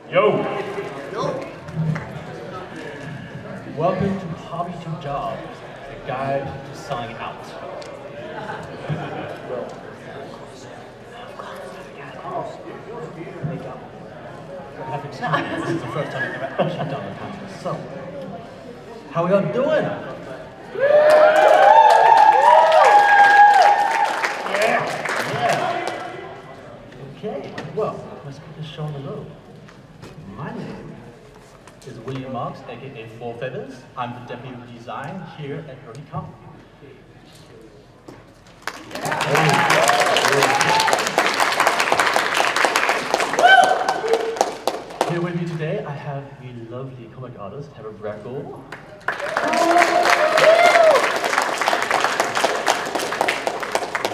Yo! Yo! Welcome to Hobby to Job, a guide to selling out. This is the first time I've ever actually done the contest. So, how are y'all doing? Yeah. Okay, well, let's get this show on the road. My name is William Marks, aka Four Feathers. I'm the Deputy of Design here at BronyCon. Here with me today, I have the lovely comic artist, Heather Breckel.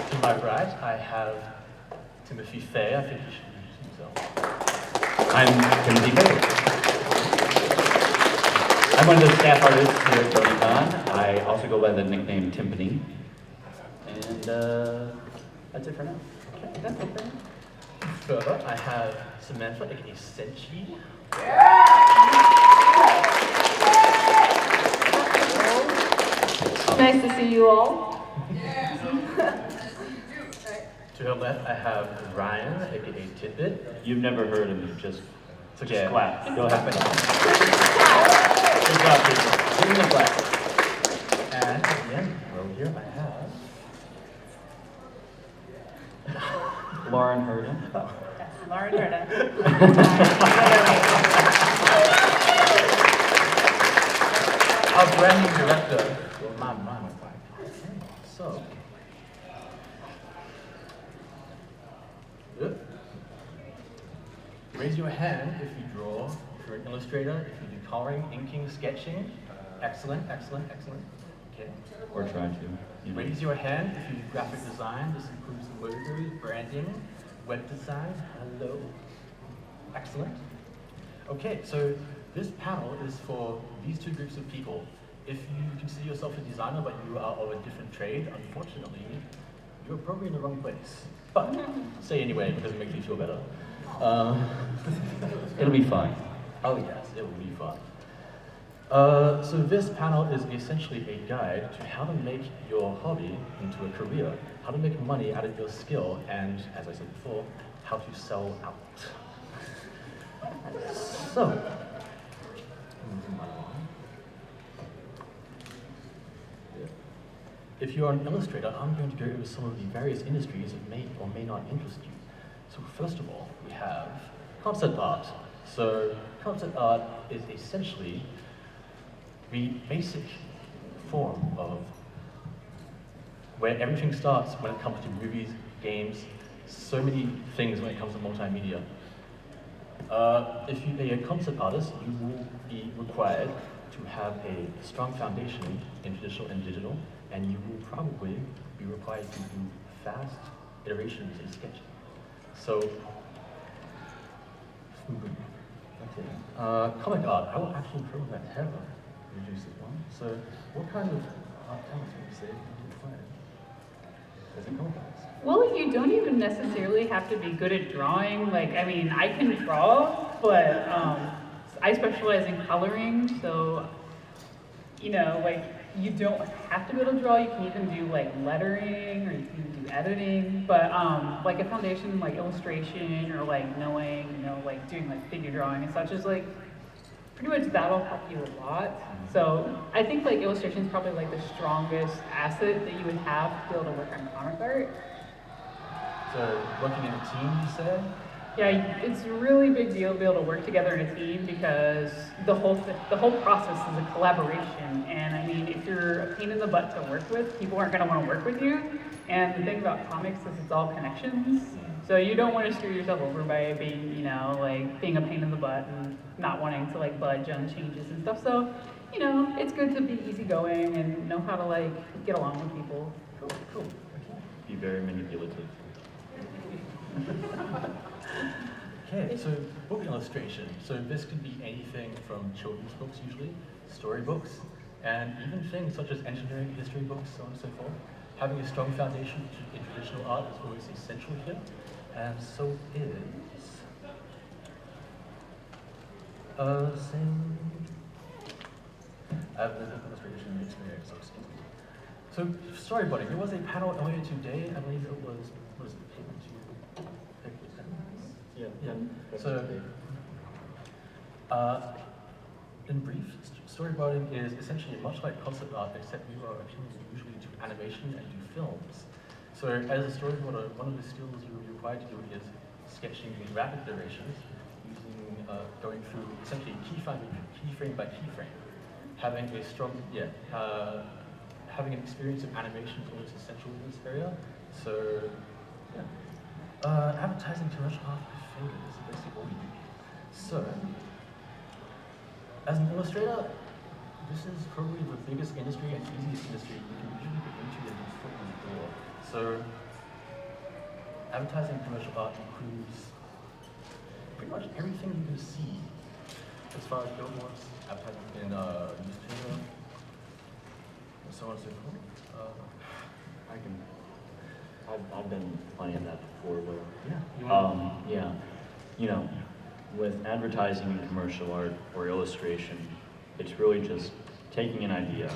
To my right, I have Timothy Fay. I think he should introduce himself. I'm Timothy Breckel. I'm one of the staff artists here at BronyCon. I also go by the nickname Timpani. And that's it for now. Okay, that's okay. Further, I have Samantha, aka Senchi. Nice to see you all. To her left, I have Ryan, aka Tidbit. You've never heard of me, just Yeah. clap. Go ahead. Good job, Tidbit. Give me the clap. And at the end row here, I have Lauren Hurden. Lauren Herda. our brand new director. My mind. So, good. Raise your hand if you draw, if you're an illustrator, if you do coloring, inking, sketching. Excellent, excellent, excellent. Okay. We're trying to. Raise your hand if you do graphic design. This includes logos, branding, web design. Hello. Excellent. Okay, so this panel is for these two groups of people. If you consider yourself a designer but you are of a different trade, unfortunately, you're probably in the wrong place. But say anyway because it makes you feel better. It'll be fun. Oh yes, it will be fun. So this panel is essentially a guide to how to make your hobby into a career, how to make money out of your skill, and as I said before, how to sell out. So, if you're an illustrator, I'm going to go over some of the various industries that may or may not interest you. So first of all, we have concept art. So concept art is essentially the basic form of where everything starts when it comes to movies, games, so many things when it comes to multimedia. If you are a concept artist, you will be required to have a strong foundation in traditional and digital, and you will probably be required to do fast iterations in sketching. So, comic art, I will actually throw that Heather introduce this one. So, what kind of art talents would you say you require as a comic artist? Well, you don't even necessarily have to be good at drawing. Like, I mean, I can draw, but I specialize in coloring, so, you know, like, you don't have to be able to draw. You can even do, like, lettering, or you can do editing, but, like, a foundation, like, illustration, or, like, knowing, you know, like, doing, like, figure drawing and such is, like, pretty much that'll help you a lot. So, I think, like, illustration is probably, like, the strongest asset that you would have to be able to work on comic art. So, working in a team, you said? Yeah, it's a really big deal to be able to work together in a team because the whole process is a collaboration. And I mean, if you're a pain in the butt to work with, people aren't going to want to work with you. And the thing about comics is it's all connections. So you don't want to screw yourself over by being, you know, like being a pain in the butt and not wanting to like budge on changes and stuff. So, you know, it's good to be easygoing and know how to like get along with people. Cool. Be very manipulative. Okay, so book illustration. So this could be anything from children's books usually, storybooks, and even things such as engineering, history books, so on and so forth. Having a strong foundation in traditional art is always essential here, and so is Same. I have little illustration experience. So storyboarding. There was a panel earlier today. I believe it was it paper to paper? Yeah. So, in brief, storyboarding is essentially much like concept art, except you are usually do animation and do films. So, as a storyboarder, one of the skills you're required to do is sketching in rapid durations, using going through essentially keyframe by keyframe. Having a strong, having an experience of animation is always essential in this area. So, advertising commercial art with fingers is basically all we do. So, as an illustrator, this is probably the biggest industry and easiest industry you can usually get into and get foot in the door. So, advertising commercial art includes pretty much everything you can see as far as billboards, advertising in newspaper, and so on and so forth. I've been playing that before, but Yeah. You know, with advertising and commercial art or illustration, it's really just taking an idea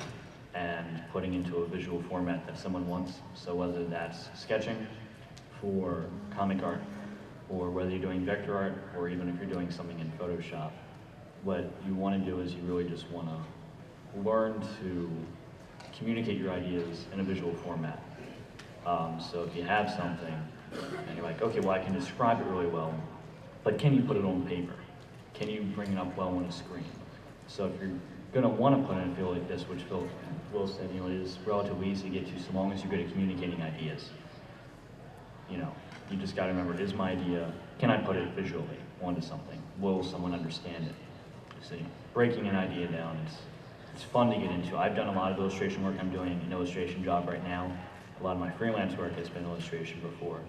and putting into a visual format that someone wants. So whether that's sketching for comic art, or whether you're doing vector art, or even if you're doing something in Photoshop, what you want to do is you really just want to learn to communicate your ideas in a visual format. So if you have something and you're like, okay, well I can describe it really well, but can you put it on paper? Can you bring it up well on a screen? So if you're going to want to put in a field like this, which Phil said, it is relatively easy to get to so long as you're good at communicating ideas. You just got to remember, is my idea, can I put it visually onto something? Will someone understand it? See, breaking an idea down, it's fun to get into. I've done a lot of illustration work. I'm doing an illustration job right now. A lot of my freelance work has been illustration before.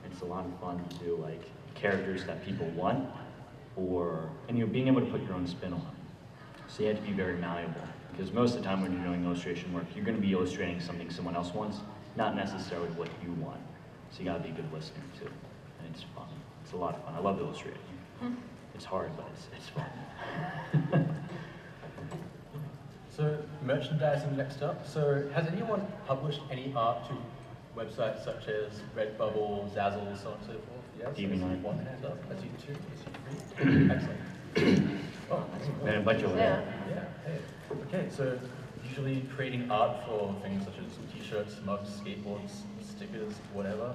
It's a lot of fun to do like characters that people want, and you're being able to put your own spin on them. So you have to be very malleable, because most of the time when you're doing illustration work, you're going to be illustrating something someone else wants, not necessarily what you want. So you got to be a good listener too, and it's fun. It's a lot of fun. I love illustrating. It's hard, but it's fun. So merchandising next up. So has anyone published any art to websites such as Redbubble, Zazzle, so on and so forth? Yes. DB9. One hand up. I see two. I see three. Excellent. Oh, And a bunch over there. yeah. Hey. Okay. So usually creating art for things such as T-shirts, mugs, skateboards, stickers, whatever.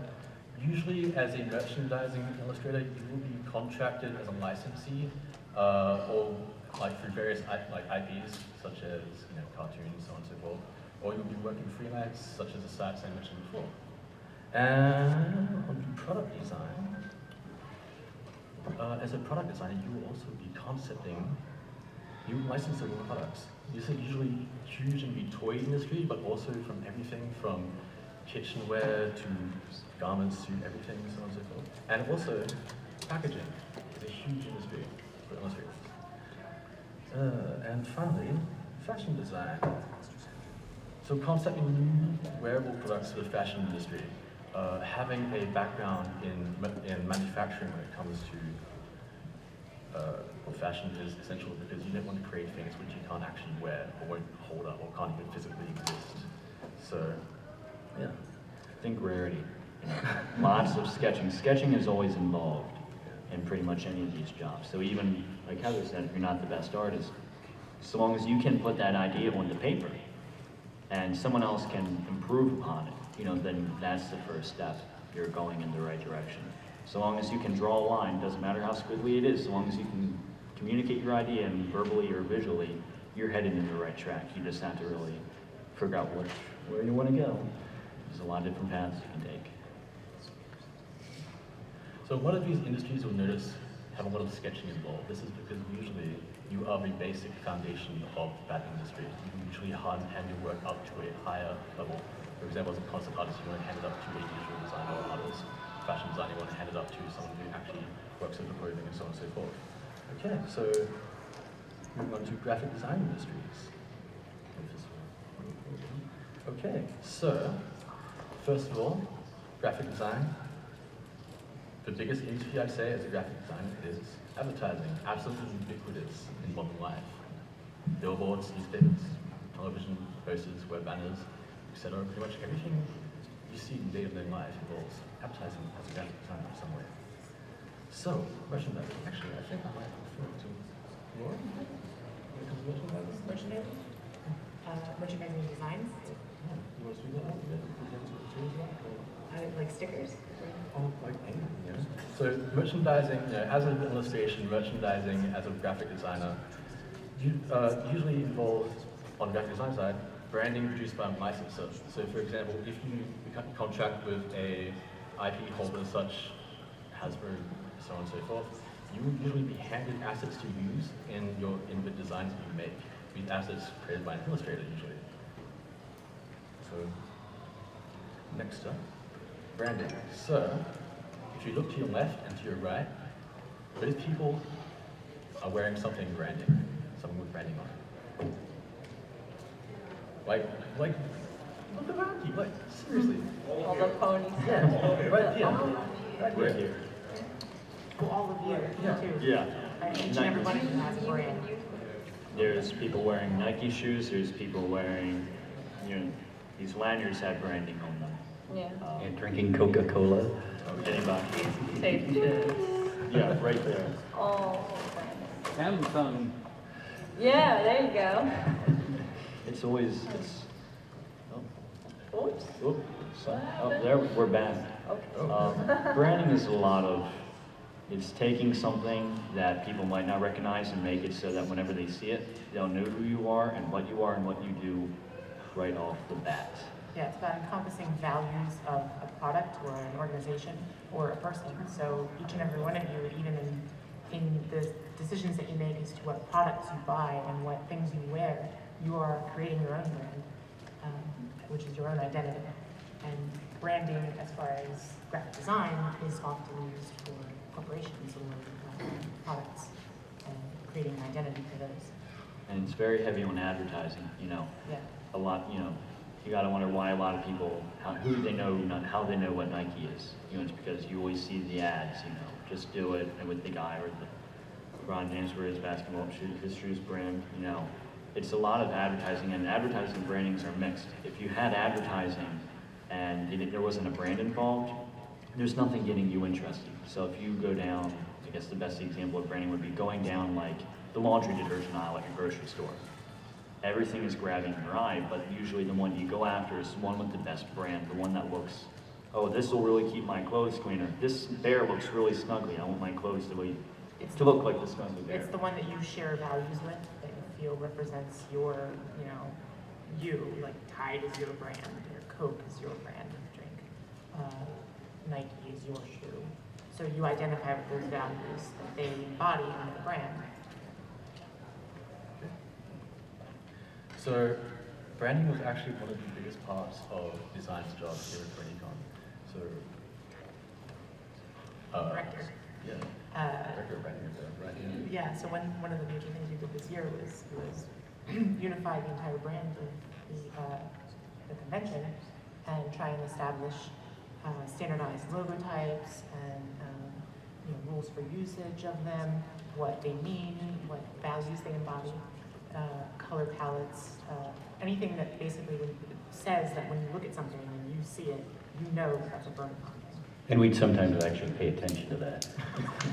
Usually, as a merchandising illustrator, you will be contracted as a licensee, or like through various IPs, such as cartoons, so on and so forth. Or you'll be working freelance, such as the sites I mentioned before. And on product design, as a product designer, you will also be concepting new licensing products. This is usually huge in the toy industry, but also from everything from kitchenware to garments to everything, so on and so forth. And also, packaging is a huge industry for illustrators. And finally, fashion design. So concepting new wearable products for the fashion industry. Having a background in manufacturing when it comes to fashion is essential, because you don't want to create things which you can't actually wear or won't hold up or can't even physically exist. So, yeah. Think rarity. Lots of sketching. Sketching is always involved in pretty much any of these jobs. So even, like Heather said, if you're not the best artist, so long as you can put that idea onto paper and someone else can improve upon it, then that's the first step. You're going in the right direction. So long as you can draw a line, doesn't matter how squiggly it is, so long as you can communicate your idea and verbally or visually, you're headed in the right track. You just have to really figure out where you want to go. There's a lot of different paths you can take. So a lot of these industries you'll notice have a lot of sketching involved. This is because usually you are the basic foundation of that industry. You usually hand your work up to a higher level. For example, as a concept artist, you want to hand it up to a visual designer or artist. Fashion designer, you want to hand it up to someone who actually works with the clothing and so on and so forth. Okay, so moving on to graphic design industries. Okay, so first of all, graphic design. The biggest industry I'd say as a graphic designer is advertising, absolutely ubiquitous in modern life. Billboards, newspapers, television, posters, web banners, etc. Pretty much everything you see in day-to-day life involves advertising as a graphic designer in some way. So, merchandising. Actually, I think I might refer to Laura. When it comes to merchandising. Merchandising? Merchandising designs? Yeah. You want to speak about that? Like stickers? Oh, like anything, yeah. So merchandising, as an illustration, merchandising as a graphic designer, usually involves, on the graphic design side, branding produced by a licensor. So for example, if you contract with a IP holder such Hasbro, so on and so forth, you will usually be handed assets to use in the designs that you make. These assets created by an illustrator usually. So next up, branding. So if you look to your left and to your right, those people are wearing something branding, something with branding on it. Like, look around you, like, seriously. All the ponies. Yeah, right here. Right Right here. here. Well, all of you, Yeah. too. Yeah. Each and every one of you has a brand. There's people wearing Nike shoes, there's people wearing, these lanyards have branding on them. Yeah. And drinking Coca-Cola. Anybody? Safe chips. Yeah, right there. Oh. Samsung. Yeah, there you go. It's always, Oops. there, we're back. Okay. Branding is a lot of, it's taking something that people might not recognize and make it so that whenever they see it, they'll know who you are and what you do right off the bat. Yeah, it's about encompassing values of a product or an organization or a person. So each and every one of you, even in the decisions that you make as to what products you buy and what things you wear, you are creating your own brand, which is your own identity. And branding, as far as graphic design, is often used for corporations or products and creating an identity for those. And it's very heavy on advertising, Yeah. a lot, you gotta wonder why a lot of people, who they know, not how they know what Nike is. It's because you always see the ads, just do it, and with the guy or the LeBron James wears basketball shoes, his shoes brand, It's a lot of advertising, and advertising and brandings are mixed. If you had advertising and there wasn't a brand involved, there's nothing getting you interested. So if you go down, I guess the best example of branding would be going down like the laundry detergent aisle at your grocery store. Everything is grabbing your eye, but usually the one you go after is the one with the best brand, the one that looks, oh, this will really keep my clothes cleaner. This bear looks really snuggly. I want my clothes to look like the snuggly bear. It's the one that you share values with, that you feel represents your, you, like Tide is your brand, or Coke is your brand of drink, Nike is your shoe. So you identify with those values that they embody in their brand. So branding was actually one of the biggest parts of design's job here at BronyCon. So, Director. Yeah. Director of branding, right? Yeah, so one of the major things we did this year was unify the entire brand of the convention and try and establish standardized logo types and rules for usage of them, what they mean, what values they embody, color palettes, anything that basically says that when you look at something and you see it, you know that that's a BronyCon thing. And we'd sometimes actually pay attention to that.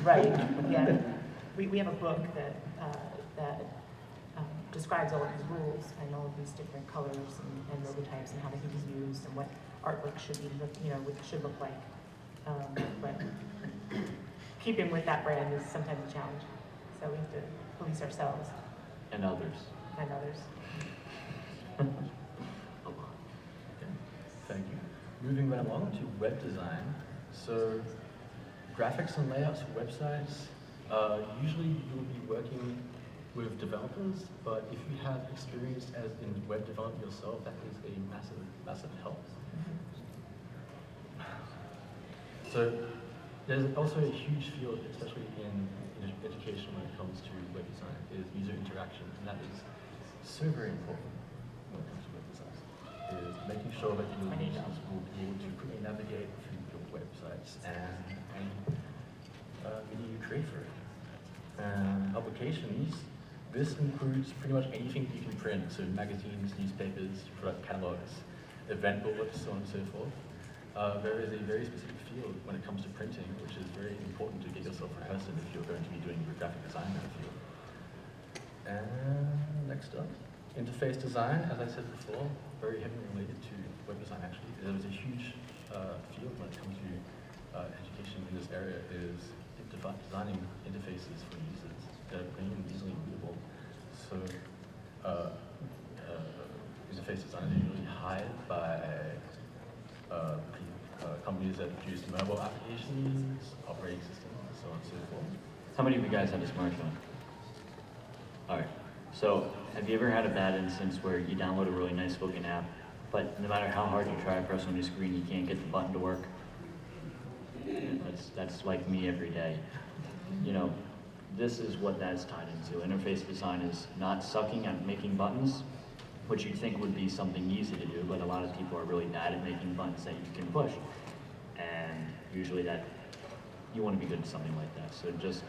Right, yeah. We have a book that describes all of these rules and all of these different colors and logo types and how they can be used and what artwork should be, should look like. But keeping with that brand is sometimes a challenge. So we have to police ourselves And others. and others. Okay, thank you. Moving right along to web design. So graphics and layouts for websites, usually you'll be working with developers, but if you have experience as in web development yourself, that is a massive, massive help. So there's also a huge field, especially in education when it comes to web design, is user interaction, and that is so very important when it comes to web design, is making sure that your users will be able to quickly navigate through your websites and And publications, this includes pretty much anything you can print, so magazines, newspapers, product catalogs, event booklets, so on and so forth. There is a very specific field when it comes to printing, which is very important to get yourself rehearsed in if you're going to be doing your graphic design in that field. And next up, interface design, as I said before, very heavily related to web design actually. There was a huge field when it comes to education in this area is designing interfaces for users that are clean and easily readable. So interface designers are usually hired by companies that produce mobile applications, operating systems, so on and so forth. How many of you guys have a smartphone? All right. So have you ever had a bad instance where you download a really nice looking app, but no matter how hard you try to press on your screen, you can't get the button to work? That's like me every day. You know, this is what that's tied into. Interface design is not sucking at making buttons, which you'd think would be something easy to do, but a lot of people are really bad at making buttons that you can push. And usually that, you want to be good at something like that. So just,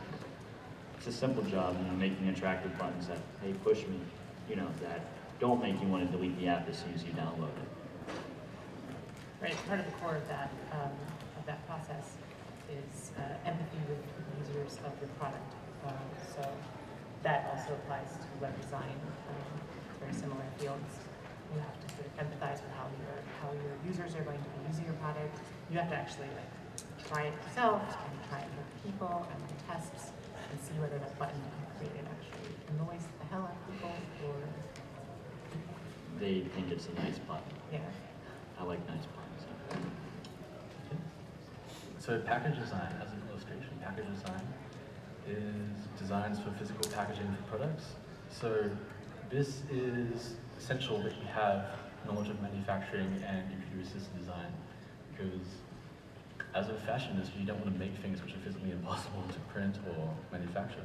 it's a simple job, you know, making attractive buttons that, hey, push me, you know, that don't make you want to delete the app as soon as you download it. Right, part of the core of that process is empathy with the users of your product. So that also applies to web design, very similar fields. You have to sort of empathize with how your users are going to be using your product. You have to actually like try it yourself and try it with people and tests and see whether that button you created actually annoys the hell out of people or They think it's a nice button. yeah. I like nice buttons. So package design, as an illustration, package design is designs for physical packaging for products. So this is essential that you have knowledge of manufacturing and computer-assisted design, because as a fashion industry, you don't want to make things which are physically impossible to print or manufacture.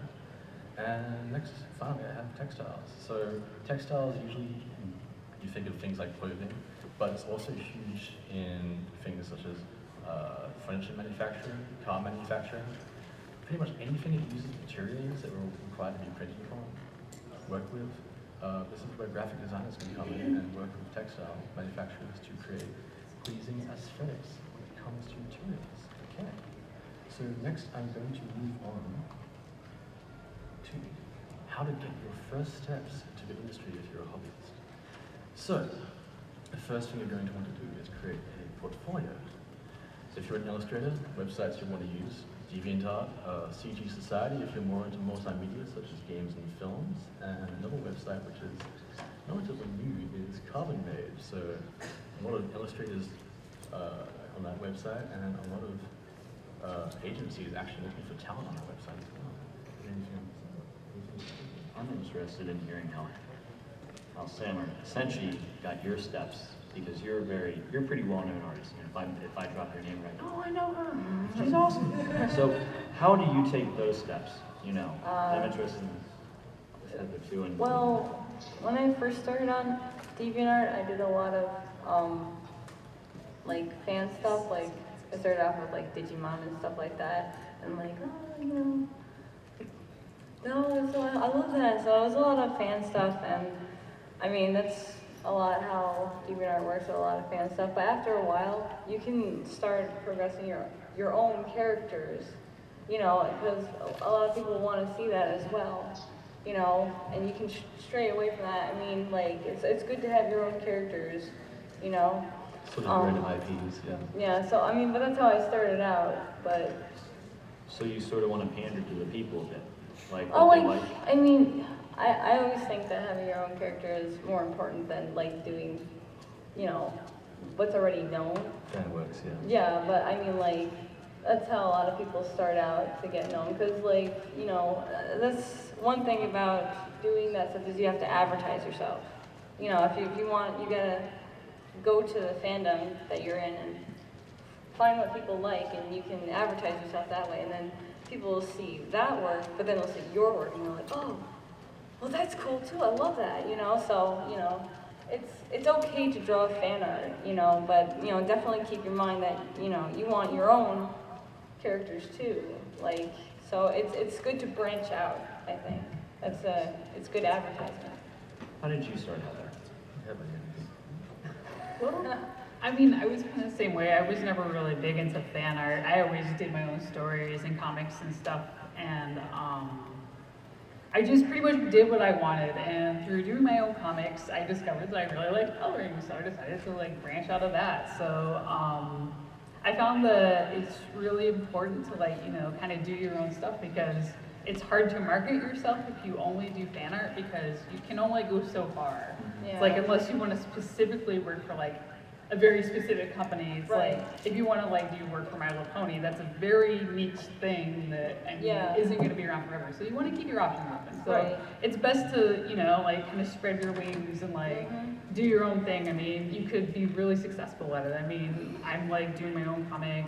And next, finally, I have textiles. So textiles, usually you think of things like clothing, but it's also huge in things such as furniture manufacturing, car manufacturing, pretty much anything that uses materials that were required to be printed from, work with. This is where graphic designers can come in and work with textile manufacturers to create pleasing aesthetics when it comes to materials. Okay. So next I'm going to move on to how to get your first steps into the industry if you're a hobbyist. So the first thing you're going to want to do is create a portfolio. So if you're an illustrator, websites you want to use, DeviantArt, CG Society if you're more into multimedia such as games and films, and another website which is relatively new is Carbon Made. So a lot of illustrators on that website and a lot of agencies actually looking for talent on that website as well. I'm interested in hearing how Sam essentially got your steps, because you're a pretty well-known artist. And if I drop your name right now, oh, I know her. She's awesome. So how do you take those steps? You know, I'm interested in Heather too. And well, when I first started on DeviantArt, I did a lot of like fan stuff. Like I started off with like Digimon and stuff like that, and like I love that. So it was a lot of fan stuff, and I mean that's a lot how DeviantArt works with a lot of fan stuff. But after a while, you can start progressing your own characters, you know, because a lot of people want to see that as well, you know, and you can stray away from that. I mean, like it's good to have your own characters, you know. Sort of random IPs, yeah. Yeah. So I mean, but that's how I started out. But so you sort of want to pander to the people a bit, like oh, what they like I mean. I always think that having your own character is more important than like doing, you know, what's already known. That works, yeah. Yeah, but I mean like, that's how a lot of people start out to get known, because like, you know, that's one thing about doing that stuff is you have to advertise yourself. You know, if you want, you gotta go to the fandom that you're in and find what people like, and you can advertise yourself that way, and then people will see that work, but then they'll see your work and they're like, oh, well, that's cool too. I love that, you know. So, you know, it's okay to draw fan art, you know, but you know, definitely keep in mind that you know you want your own characters too. Like, so it's good to branch out, I think. It's good advertisement. How did you start, Heather? Well, I mean, I was kind of the same way. I was never really big into fan art. I always did my own stories and comics and stuff, and I just pretty much did what I wanted. And through doing my own comics, I discovered that I really liked coloring, so I decided to like branch out of that. So I found that it's really important to like, you know, kind of do your own stuff, because it's hard to market yourself if you only do fan art, because you can only go so far. Yeah. It's like, unless you want to specifically work for like a very specific company, it's Right. like, if you want to like do work for My Little Pony, that's a very niche thing that, I mean, Yeah. isn't going to be around forever. So you want to keep your options open. So Right. it's best to, you know, like kind of spread your wings and like do your own thing. I mean, you could be really successful at it. I mean, I'm like doing my own comic.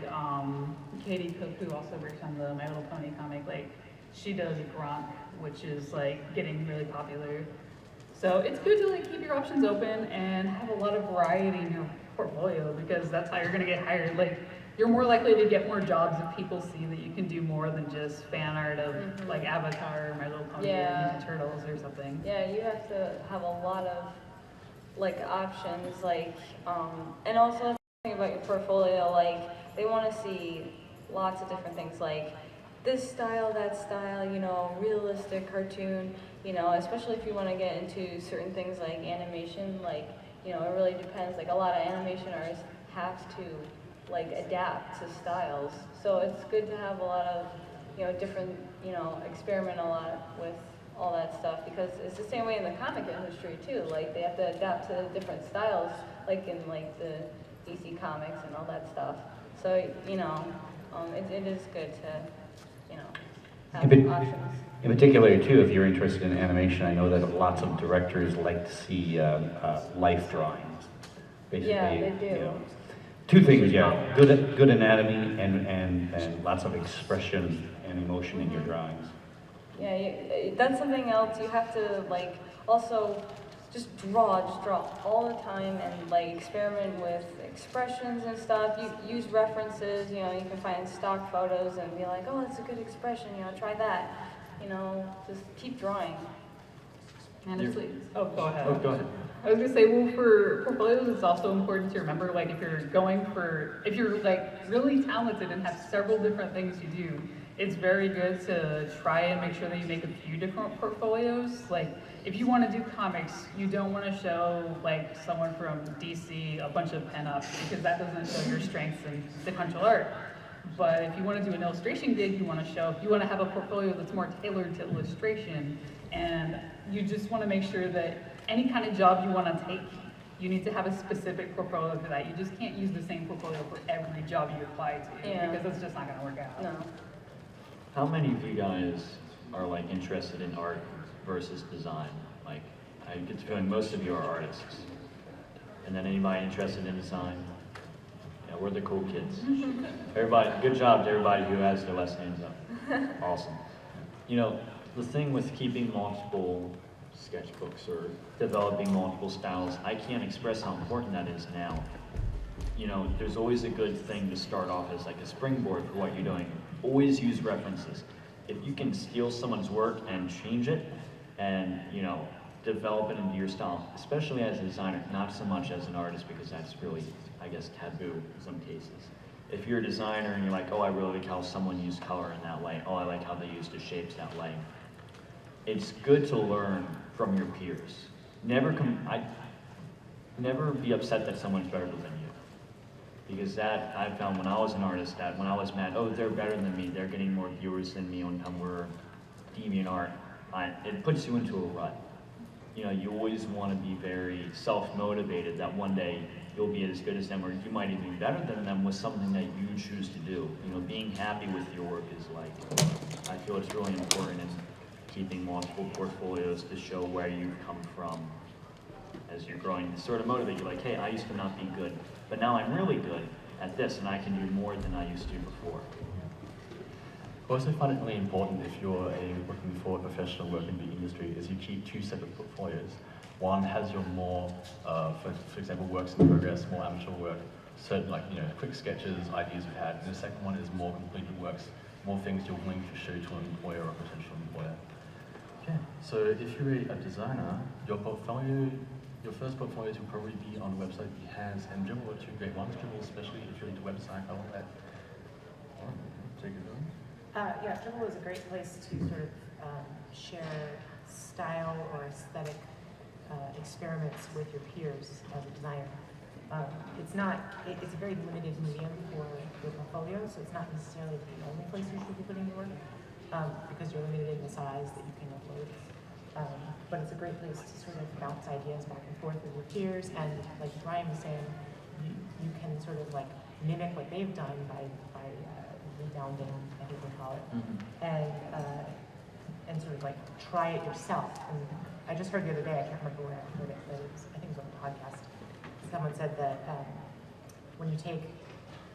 Katie Cook, who also works on the My Little Pony comic, like she does Gronk, which is like getting really popular. So it's good to like keep your options open and have a lot of variety in your portfolio, because that's how you're gonna get hired. Like, you're more likely to get more jobs if people see that you can do more than just fan art of like Avatar or My Little Pony or Ninja Turtles or something. Yeah, you have to have a lot of like options, like and also think about your portfolio, like they want to see lots of different things, like this style, that style, you know, realistic cartoon, you know, especially if you want to get into certain things like animation, like, you know, it really depends. Like a lot of animation artists have to like adapt to styles. So it's good to have a lot of, you know, different, you know, experiment a lot with all that stuff, because it's the same way in the comic industry too. Like they have to adapt to different styles, like in like the DC comics and all that stuff. So, you know, it is good to, you know, have options. In particular, too, if you're interested in animation, I know that lots of directors like to see life drawings. Basically, Yeah, they do. You know, two things, yeah, good anatomy and lots of expression and emotion in your drawings. Yeah, that's something else. You have to like also just draw all the time and like experiment with expressions and stuff. You use references, you know, you can find stock photos and be like, oh, that's a good expression, you know, try that. You know, just keep drawing. And it's like, oh, go ahead. Oh, go ahead. I was gonna say, well, for portfolios, it's also important to remember, like, if you're like really talented and have several different things you do, it's very good to try and make sure that you make a few different portfolios. Like, if you want to do comics, you don't want to show like someone from DC a bunch of pen-ups, because that doesn't show your strengths in sequential art. But if you want to do an illustration gig, you want to have a portfolio that's more tailored to illustration, and you just want to make sure that any kind of job you want to take, you need to have a specific portfolio for that. You just can't use the same portfolio for every job you apply to, because that's just not going to work out. No. How many of you guys are like interested in art versus design? Like, I get the feeling most of you are artists. And then anybody interested in design? Yeah, we're the cool kids. Everybody, good job to everybody who has their last names up. Awesome. You know, the thing with keeping multiple sketchbooks or developing multiple styles, I can't express how important that is now. You know, there's always a good thing to start off as like a springboard for what you're doing. Always use references. If you can steal someone's work and change it and, you know, develop it into your style, especially as a designer, not so much as an artist, because that's really, I guess, taboo in some cases. If you're a designer and you're like, oh, I really like how someone used color in that way, oh, I like how they used the shapes that way, it's good to learn from your peers. Never be upset that someone's better than you. Because that, I found when I was an artist, that when I was mad, oh, they're better than me, they're getting more viewers than me on Tumblr, DeviantArt, it puts you into a rut. You know, you always want to be very self-motivated that one day you'll be as good as them, or you might even be better than them with something that you choose to do. You know, being happy with your work is like, I feel it's really important in keeping multiple portfolios to show where you've come from as you're growing, to sort of motivate you, like, hey, I used to not be good, but now I'm really good at this, and I can do more than I used to before. I also find it really important if you're looking for professional work in the industry is you keep two separate portfolios. One has your more, for example, works in progress, more amateur work, certain, like, you know, quick sketches, ideas we've had. And the second one is more completed works, more things you're willing to show to an employer or potential employer. Okay, so if you're a designer, your portfolio, your first portfolios will probably be on a website that has, and Dribble are two great ones. Dribble, especially if you're into website, I want that. Take it on. Yeah, Dribble is a great place to sort of share style or aesthetic experiments with your peers as a designer. It's a very limited medium for your portfolio, so it's not necessarily the only place you should be putting your work, because you're limited in the size that you can upload. But it's a great place to sort of bounce ideas back and forth with your peers, and like Brian was saying, you can sort of like mimic what they've done by rebounding, I think they call it, and sort of like try it yourself. And I just heard the other day, I can't remember where I heard it, but I think it was on a podcast. Someone said that when you take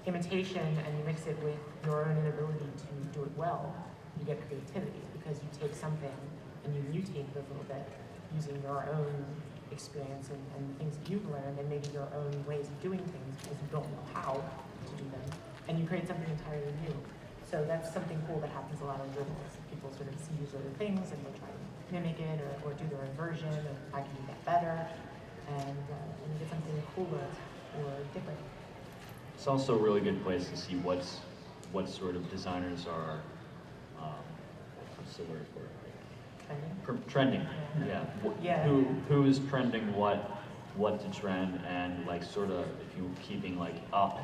imitation and you mix it with your own inability to do it well, you get creativity, because you take something and you mutate it a little bit using your own experience and the things that you've learned, and maybe your own ways of doing things because you don't know how to do them, and you create something entirely new. So that's something cool that happens a lot on Dribbles. People sort of see other things and they try to mimic it or do their own version, and I can do that better, and you get something cooler or different. It's also a really good place to see what sort of designers are, what's the word for it? Trending. Yeah. Yeah. Who is trending what to trend, and like sort of if you're keeping like up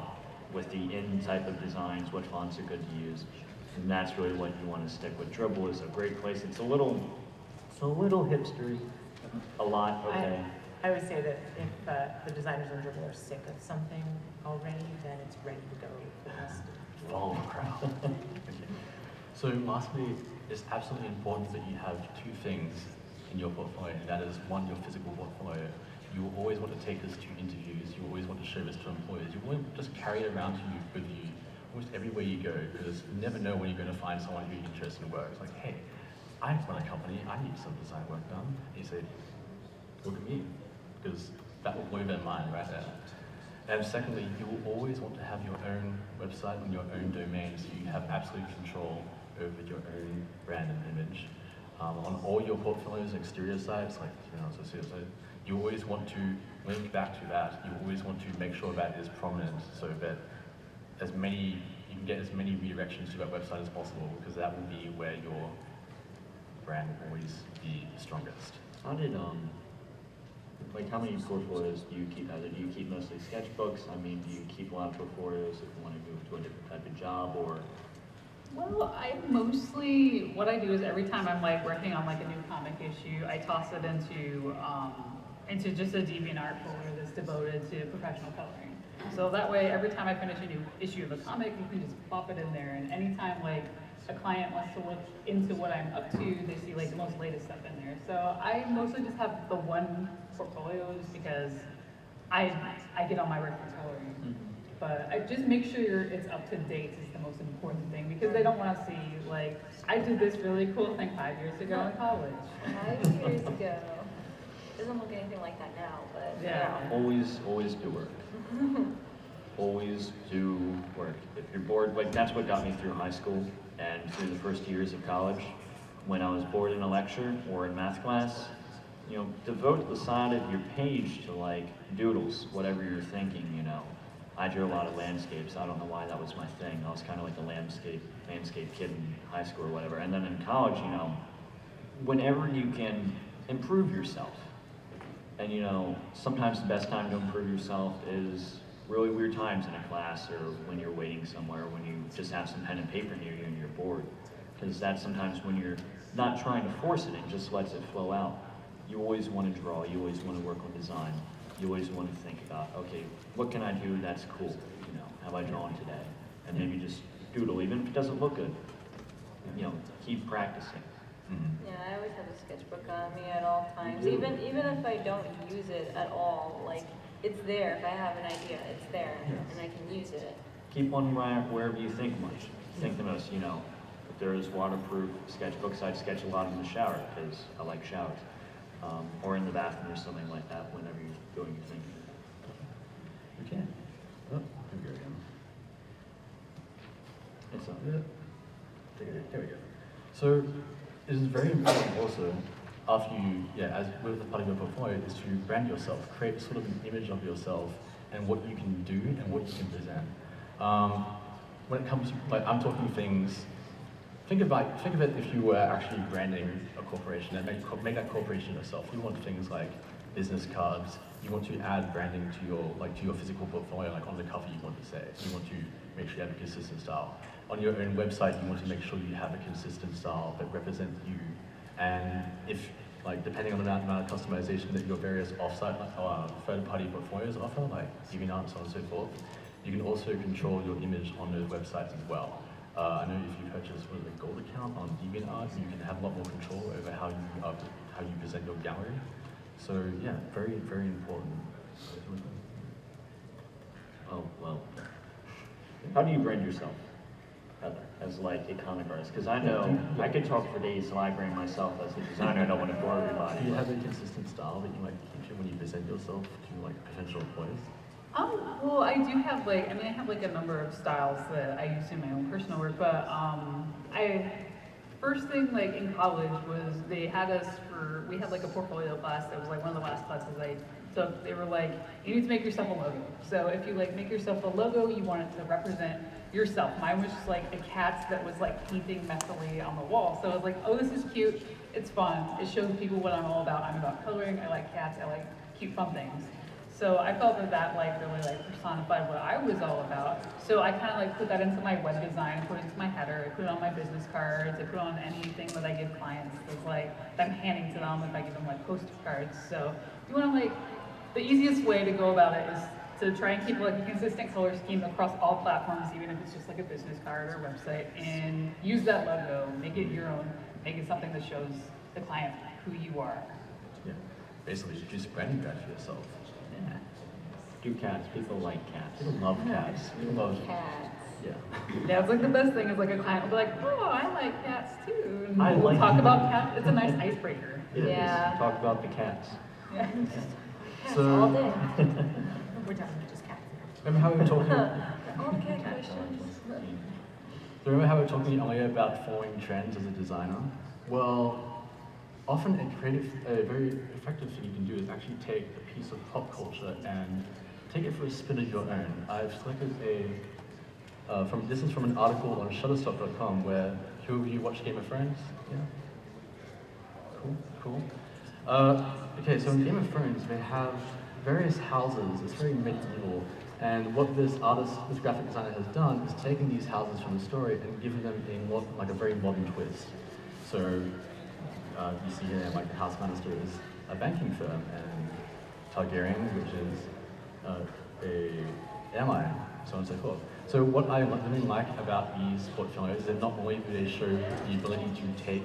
with the in type of designs, what fonts are good to use. And that's really what you want to stick with. Dribble is a great place. It's a little hipstery, a lot, okay. I would say that if the designers on Dribble are sick of something already, then it's ready to go for the rest. Follow the crowd. Okay. So lastly, it's absolutely important that you have two things in your portfolio. That is, one, your physical portfolio. You will always want to take this to interviews. You always want to show this to employers. You won't just carry it around with you almost everywhere you go, because you never know when you're going to find someone who's interested in work. It's like, hey, I run a company. I need some design work done. And you say, look at me, because that will blow their mind right there. And secondly, you will always want to have your own website and your own domain, so you have absolute control over your own brand and image. On all your portfolios, exterior sites, like you always want to link back to that. You always want to make sure that is prominent, so that you can get as many redirections to that website as possible, because that will be where your brand will always be strongest. How did like how many portfolios do you keep? Do you keep mostly sketchbooks? I mean, do you keep a lot of portfolios if you want to move to a different type of job, or? Well, what I do is every time I'm like working on like a new comic issue, I toss it into just a DeviantArt folder that's devoted to professional coloring. So that way, every time I finish a new issue of a comic, you can just pop it in there, and anytime like a client wants to look into what I'm up to, they see like the most latest stuff in there. So I mostly just have the one portfolio just because I get on my work for coloring. Mm-hmm. But I just make sure it's up to date is the most important thing, because they don't want to see like, I did this really cool thing 5 years ago in college. 5 years ago. Doesn't look anything like that now, but yeah. Always do work. Always do work. If you're bored, like that's what got me through high school and through the first years of college. When I was bored in a lecture or in math class, devote the side of your page to like doodles, whatever you're thinking, I drew a lot of landscapes. I don't know why that was my thing. I was kind of like a landscape kid in high school or whatever. And then in college, whenever you can improve yourself, and sometimes the best time to improve yourself is really weird times in a class, or when you're waiting somewhere, when you just have some pen and paper near you and you're bored. Because that's sometimes when you're not trying to force it and just lets it flow out. You always want to draw, you always want to work on design. You always want to think about, okay, what can I do that's cool? Have I drawn today? And maybe just doodle, even if it doesn't look good. Keep practicing. Yeah, I always have a sketchbook on me at all times. Even if I don't use it at all, like it's there. If I have an idea, it's there, and I can use it. Keep one wherever you think much. Think the most, if there is waterproof sketchbooks, I sketch a lot in the shower because I like showers. Or in the bathroom or something like that whenever you're doing your thing. Okay. Oh, here we go again. It's up. There we go. So it is very important also, after you, as with the part of your portfolio, is to brand yourself, create sort of an image of yourself and what you can do and what you can present. When it comes to, like, I'm talking things, think of it if you were actually branding a corporation and make that corporation yourself. You want things like business cards. You want to add branding to your physical portfolio, like on the cover you want to say. You want to make sure you have a consistent style. On your own website, you want to make sure you have a consistent style that represents you. And if, like, depending on the amount of customization that your various offsite third-party portfolios offer, like DeviantArt and so on and so forth, you can also control your image on those websites as well. I know if you purchase a gold account on DeviantArt, you can have a lot more control over how you present your gallery. So yeah, very, very important. Oh, well. How do you brand yourself, Heather, as like a comic artist? Because I know, I could talk for days, so I brand myself as a designer. I don't want to bore everybody. Do you have a consistent style that you like to keep when you present yourself to like potential employees? Well, I do have I have like a number of styles that I use in my own personal work, but first thing like in college was we had like a portfolio class that was like one of the last classes I took. They were like, you need to make yourself a logo. So if you like make yourself a logo, you want it to represent yourself. Mine was just like a cat that was like painting messily on the wall. So I was like, oh, this is cute, it's fun, it shows people what I'm all about. I'm about coloring, I like cats, I like cute fun things. So I felt that like really like personified what I was all about. So I kind of like put that into my web design, put it into my header, I put it on my business cards, I put it on anything that I give clients that's like that I'm handing to them if I give them like postcards. So you want to like, the easiest way to go about it is to try and keep like a consistent color scheme across all platforms, even if it's just like a business card or website, and use that logo, make it your own, make it something that shows the client who you are. Yeah, basically just branding that for yourself. Yeah. Do cats. People like cats. People love cats. People love Cats. Yeah. Yeah, it's like the best thing is like a client will be like, oh, I like cats too. And I we'll like talk you. about cats. It's a nice icebreaker. It is. Yeah. Talk about the cats. Yeah. Cats So- all day. We're talking about just cats. Remember how we were talking? All the cat questions. Remember how we were talking earlier about following trends as a designer? Well, often a very effective thing you can do is actually take a piece of pop culture and take it for a spin of your own. I've selected this is from an article on shutterstock.com where two of you watch Game of Thrones? Yeah? Cool. Okay, so in Game of Thrones, they have various houses. It's very medieval. And what this graphic designer has done is taken these houses from the story and given them a very modern twist. So you see here, like the House Lannister is a banking firm, and Targaryen, which is a airline, so on and so forth. So what I really like about these portfolios is that not only do they show the ability to take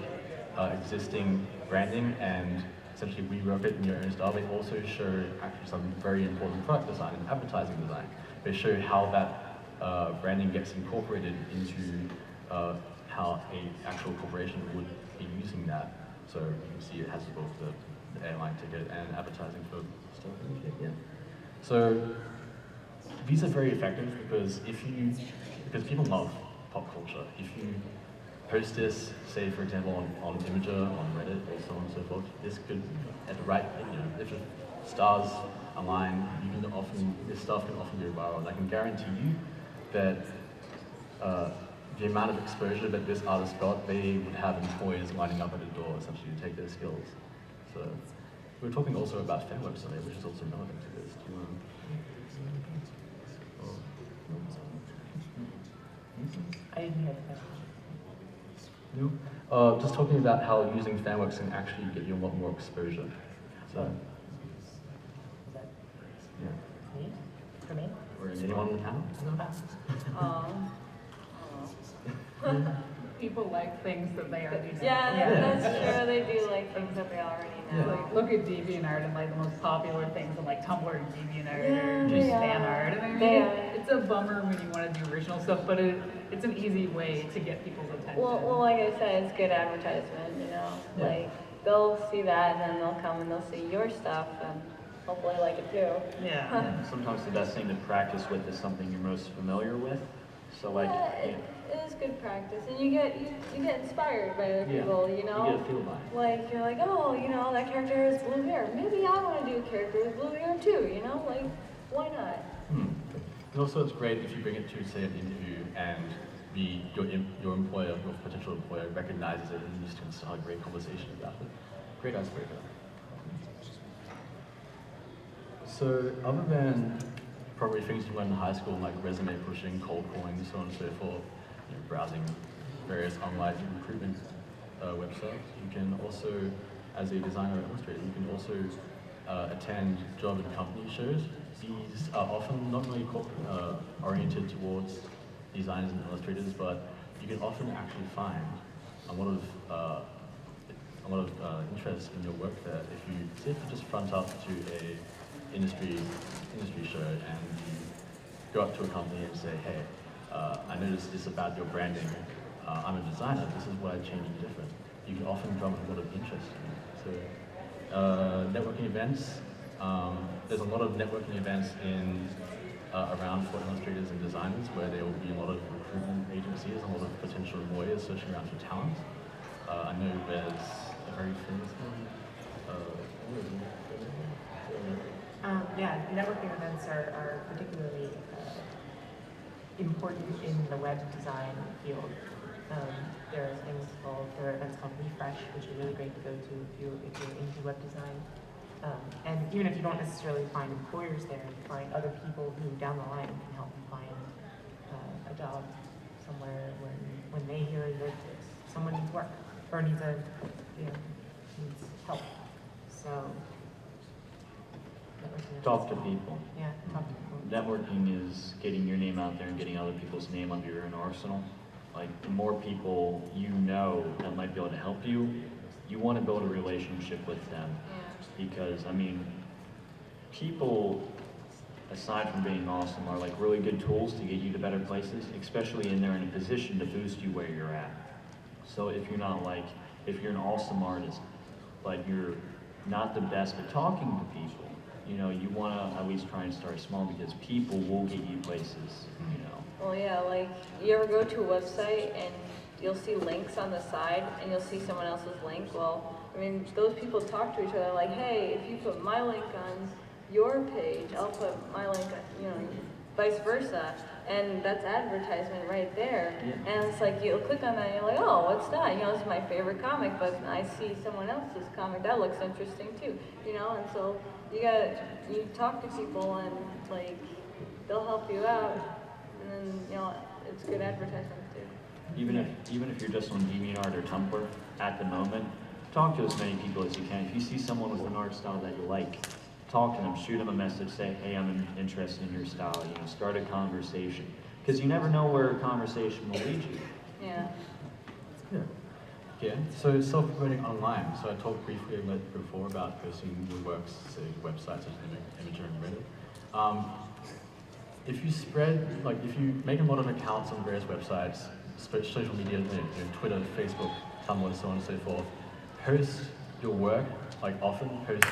existing branding and essentially rework it in your own style, they also show actually some very important product design and advertising design. They show how that branding gets incorporated into how an actual corporation would be using that. So you can see it has both the airline ticket and advertising for stuff. Yeah. So these are very effective because because people love pop culture. If you post this, say for example on Imager, on Reddit, or so on and so forth, this could, at the right, if the stars align, this stuff can often go viral. And I can guarantee you that the amount of exposure that this artist got, they would have employers lining up at the door essentially to take their skills. So we're talking also about fan website, which is also relevant to this. I didn't hear that. No? Just talking about how using fanworks can actually get you a lot more exposure. So, Is that yeah. me? For me? Or anyone on the panel? People like things that they already know. Yeah, that's true. They do like things that they already know. Like, look at DeviantArt and like the most popular things on like Tumblr and DeviantArt Yeah, or just they fan are. art. And I mean, They are. it's a bummer when you want to do original stuff, but it's an easy way to get people's attention. Well, like I said, it's good advertisement, Yeah. Like, they'll see that and then they'll come and they'll see your stuff and hopefully like it too. Yeah. Sometimes the best thing to practice with is something you're most familiar with. So like, Yeah, it is good practice, and you get inspired by other people, you know? You get a feel by it. Like, you're like, oh, you know, that character has blue hair. Maybe I want to do a character with blue hair too, you know? Like, why not? And also it's great if you bring it to, say, an interview and your employer, your potential employer, recognizes it and you can start a great conversation about it. Great icebreaker. So other than probably things you learned in high school, like resume pushing, cold calling, so on and so forth, you know, browsing various online recruitment websites, you can also, as a designer or illustrator, you can also attend job and company shows. These are often not really oriented towards designers and illustrators, but you can often actually find a lot of interest in your work there. If you just front up to a industry show and you go up to a company and say, hey, I noticed this about your branding. I'm a designer. This is what I changed and different. You can often drum a lot of interest in it. So networking events. There's a lot of networking events around for illustrators and designers where there will be a lot of recruitment agencies, a lot of potential lawyers searching around for talent. I know there's a very famous one. Yeah, networking events are particularly important in the web design field. There are events called Refresh, which are really great to go to if you're into web design. And even if you don't necessarily find employers there, you find other people who down the line can help you find a job somewhere when they hear that someone needs work or needs help. So Talk to people. yeah, talk to people. Networking is getting your name out there and getting other people's name under your own arsenal. Like, the more people you know that might be able to help you, you want to build a relationship with them. Because, I mean, people, aside from being awesome, are like really good tools to get you to better places, especially in they're in a position to boost you where you're at. So if you're an awesome artist, but you're not the best at talking to people, you know, you want to at least try and start small because people will get you places, you know. Well, yeah, like, you ever go to a website and you'll see links on the side and you'll see someone else's link? Well, I mean, those people talk to each other like, hey, if you put my link on your page, I'll put my link on, you know, vice versa. And that's advertisement right there. Yeah. And it's like, you'll click on that and you're like, oh, what's that? You know, it's my favorite comic, but I see someone else's comic, that looks interesting too. You know, and so you talk to people and like, they'll help you out. And then, you know, it's good advertisement too. Even if you're just on DeviantArt or Tumblr at the moment, talk to as many people as you can. If you see someone with an art style that you like, talk to them, shoot them a message, say, hey, I'm interested in your style, you know, start a conversation. Because you never know where a conversation will lead you. Yeah. Yeah, so self-promoting online. So I talked briefly before about posting your works to websites such as Imager and Reddit. If you make a lot of accounts on various websites, social media, you know, Twitter, Facebook, Tumblr, so on and so forth, post your work, like often post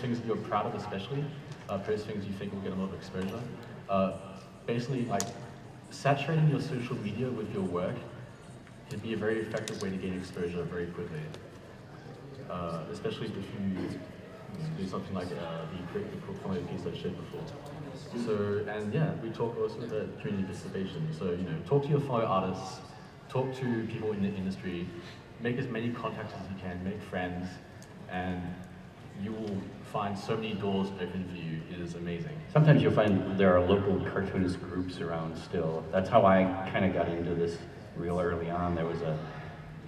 things that you're proud of, especially. Post things you think will get a lot of exposure. Basically, like, saturating your social media with your work can be a very effective way to gain exposure very quickly. Especially if you do something like the portfolio piece I showed before. So, and yeah, we talk also about community participation. So, you know, talk to your fellow artists, talk to people in the industry, make as many contacts as you can, make friends, and you will find so many doors open for you. It is amazing. Sometimes you'll find there are local cartoonist groups around still. That's how I kind of got into this real early on. There was a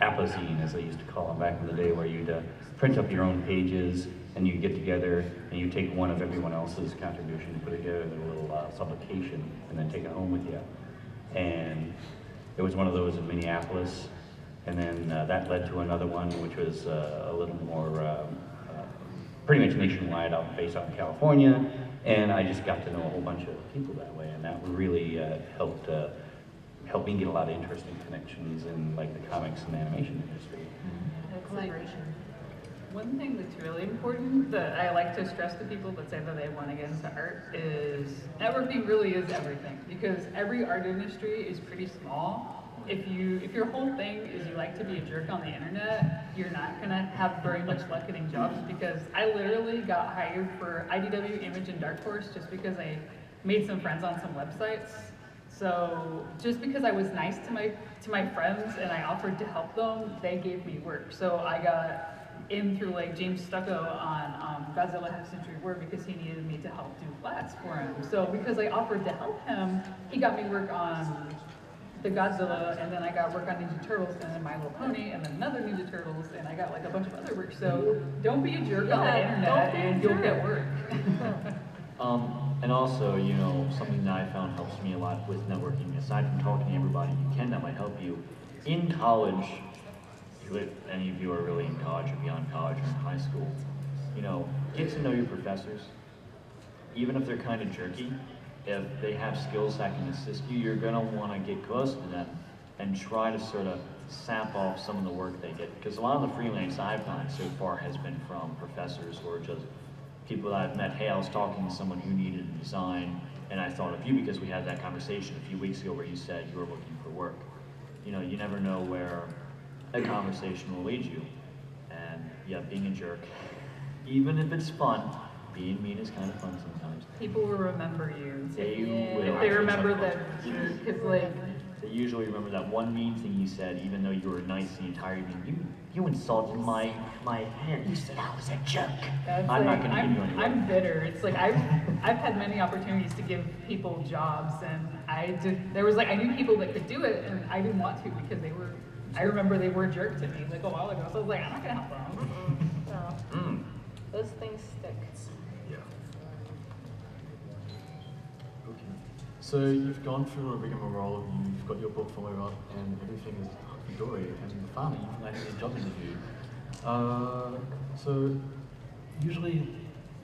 apozine, as they used to call them back in the day, where you'd print up your own pages and you get together and you take one of everyone else's contribution, put it together in a little publication, and then take it home with you. And there was one of those in Minneapolis, and then that led to another one, which was a little more pretty much nationwide, based out in California, and I just got to know a whole bunch of people that way, and that really helped me get a lot of interesting connections in like the comics and animation industry. And collaboration. One thing that's really important that I like to stress to people that say that they want to get into art is networking really is everything, because every art industry is pretty small. If your whole thing is you like to be a jerk on the internet, you're not gonna have very much luck getting jobs, because I literally got hired for IDW, Image, and Dark Horse just because I made some friends on some websites. So just because I was nice to my friends and I offered to help them, they gave me work. So I got in through like James Stucco on Godzilla Half Century War because he needed me to help do flats for him. So because I offered to help him, he got me work on the Godzilla, and then I got work on Ninja Turtles, and then My Little Pony, and then another Ninja Turtles, and I got like a bunch of other work. So don't be a jerk on the internet and you'll get work. And also, you know, something that I found helps me a lot with networking, aside from talking to everybody you can that might help you, in college, if any of you are really in college or beyond college or in high school, you know, get to know your professors. Even if they're kind of jerky, if they have skills that can assist you, you're gonna wanna get close to them and try to sort of sap off some of the work they get. Because a lot of the freelance I've done so far has been from professors or just people that I've met. Hey, I was talking to someone who needed a design, and I thought of you because we had that conversation a few weeks ago where you said you were looking for work. You know, you never know where a conversation will lead you. And yeah, being a jerk, even if it's fun, being mean is kind of fun sometimes. People will remember you. They If will. they remember that, because like, They usually remember that one mean thing you said, even though you were nice the entire evening. You insulted my hair. You said I was a jerk. that's I'm like, not going to give you any work. I'm bitter. It's like I've had many opportunities to give people jobs, and I knew people that could do it, and I didn't want to because I remember they were a jerk to me like a while ago. So I was like, I'm not gonna help them. No. Those things stick. Yeah. Okay. So you've gone through a rigmarole, you've got your portfolio up, and everything is hunky-dory, and finally you've landed a job interview. So usually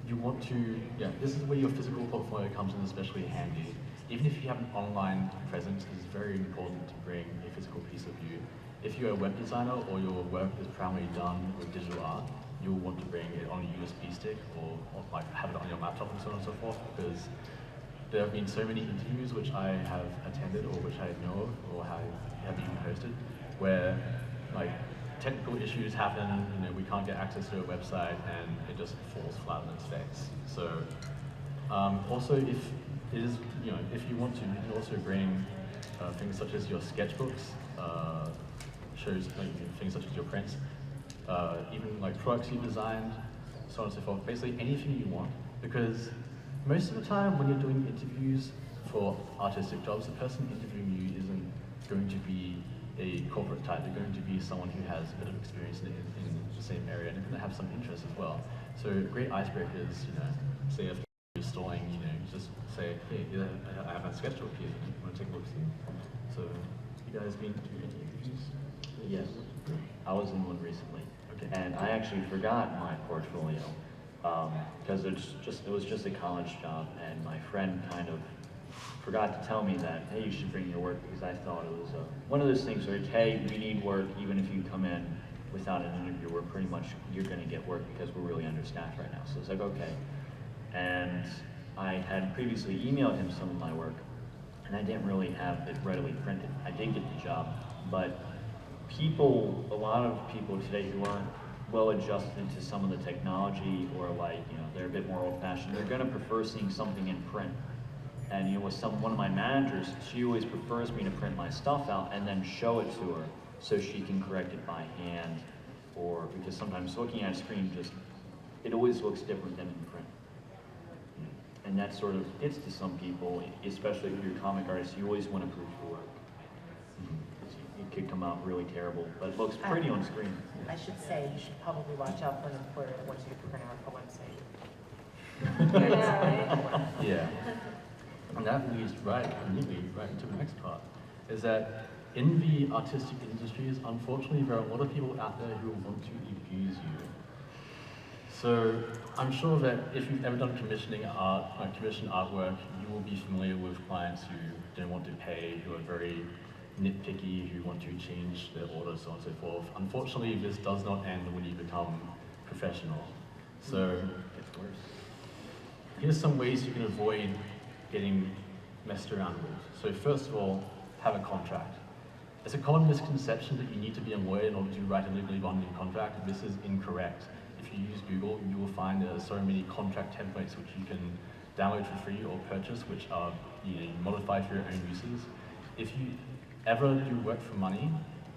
you want to, this is where your physical portfolio comes in especially handy. Even if you have an online presence, it's very important to bring a physical piece of you. If you're a web designer or your work is primarily done with digital art, you'll want to bring it on a USB stick or like have it on your laptop and so on and so forth, because there have been so many interviews which I have attended or which I know of or have even hosted where like technical issues happen, you know, we can't get access to a website and it just falls flat on its face. So also if it is, you know, if you want to, you can also bring things such as your sketchbooks, shows like, things such as your prints, even like products you designed, so on and so forth. Basically anything you want, because most of the time when you're doing interviews for artistic jobs, the person interviewing you isn't going to be a corporate type. They're going to be someone who has a bit of experience in the same area and they're going to have some interest as well. So great icebreakers, you know, say if you're stalling, you know, just say, hey, I have my sketchbook here, you want to take a look see? So you guys been to any interviews? Yes, I was in one recently. Okay. And I actually forgot my portfolio because it was just a college job, and my friend kind of forgot to tell me that, hey, you should bring your work, because I thought it was one of those things where it's, hey, we need work, even if you come in without an interview, we're pretty much, you're going to get work because we're really understaffed right now. So it's like, okay. And I had previously emailed him some of my work, and I didn't really have it readily printed. I did get the job, but a lot of people today who aren't well adjusted to some of the technology, or like, you know, they're a bit more old fashioned, they're gonna prefer seeing something in print. And you know, with one of my managers, she always prefers me to print my stuff out and then show it to her so she can correct it by hand, or because sometimes looking at a screen it always looks different than in print. And that sort of gets to some people, especially if you're a comic artist, you always want to proof your work. It could come out really terrible, but it looks pretty on screen. I should say you should probably watch out for an employer that wants you to print out a website. Yeah, right? Yeah. And that leads neatly right into the next part, is that in the artistic industries, unfortunately, there are a lot of people out there who want to abuse you. So I'm sure that if you've ever done commissioned artwork, you will be familiar with clients who don't want to pay, who are very nitpicky, who want to change their order, so on and so forth. Unfortunately, this does not end when you become professional. So it's worse. Here's some ways you can avoid getting messed around with. So first of all, have a contract. It's a common misconception that you need to be a lawyer in order to write a legally binding contract. This is incorrect. If you use Google, you will find there are so many contract templates which you can download for free or purchase, which are modified for your own uses. If you ever do work for money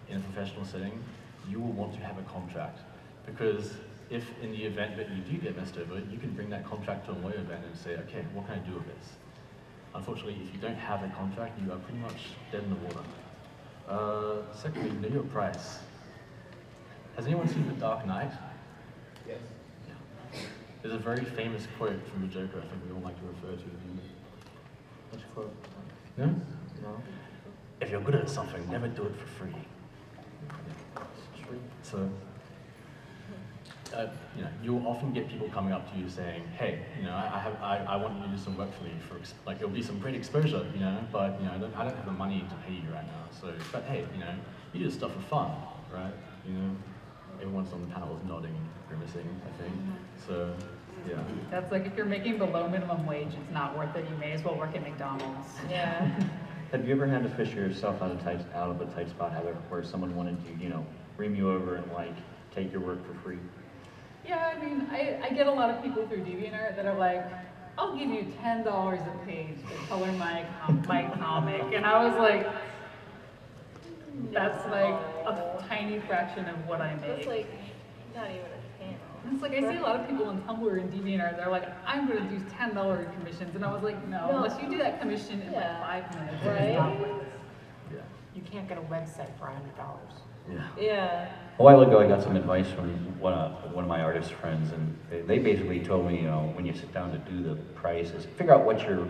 in a professional setting, you will want to have a contract, because if in the event that you do get messed over, you can bring that contract to a lawyer then and say, okay, what can I do with this? Unfortunately, if you don't have a contract, you are pretty much dead in the water. Secondly, know your price. Has anyone seen The Dark Knight? Yes. Yeah. There's a very famous quote from the Joker I think we all like to refer to. Which quote? No? No? If you're good at something, never do it for free. So, you'll often get people coming up to you saying, hey, I want you to do some work for me it'll be some great exposure, but I don't have the money to pay you right now. So, but hey, you do stuff for fun, right? Everyone's on the panel is nodding, grimacing, I think. So, yeah. That's like if you're making below minimum wage, it's not worth it. You may as well work at McDonald's. Yeah. Have you ever had to fish yourself out of a tight spot, Heather, where someone wanted to, ream you over and take your work for free? Yeah, I mean, I get a lot of people through DeviantArt that are like, I'll give you $10 a page to color my comic. And I was like, that's like a tiny fraction of what I make. That's like not even a panel. It's like, I see a lot of people on Tumblr and DeviantArt, they're like, I'm going to do $10 commissions. And I was like, no, unless you do that commission in like 5 minutes, it's not worth it. Yeah. You can't get a website for $100. Yeah. Yeah. A while ago, I got some advice from one of my artist friends, and they basically told me, when you sit down to do the prices, figure out what your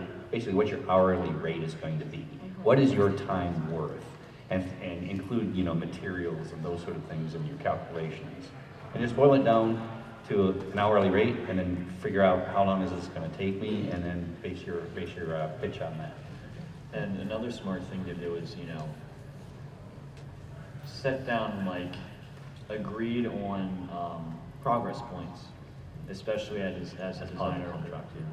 hourly rate is going to be. What is your time worth? And include, materials and those sort of things in your calculations. And just boil it down to an hourly rate, and then figure out how long is this going to take me, and then base your pitch on that. And another smart thing to do is, set down agreed on progress points, especially as a designer.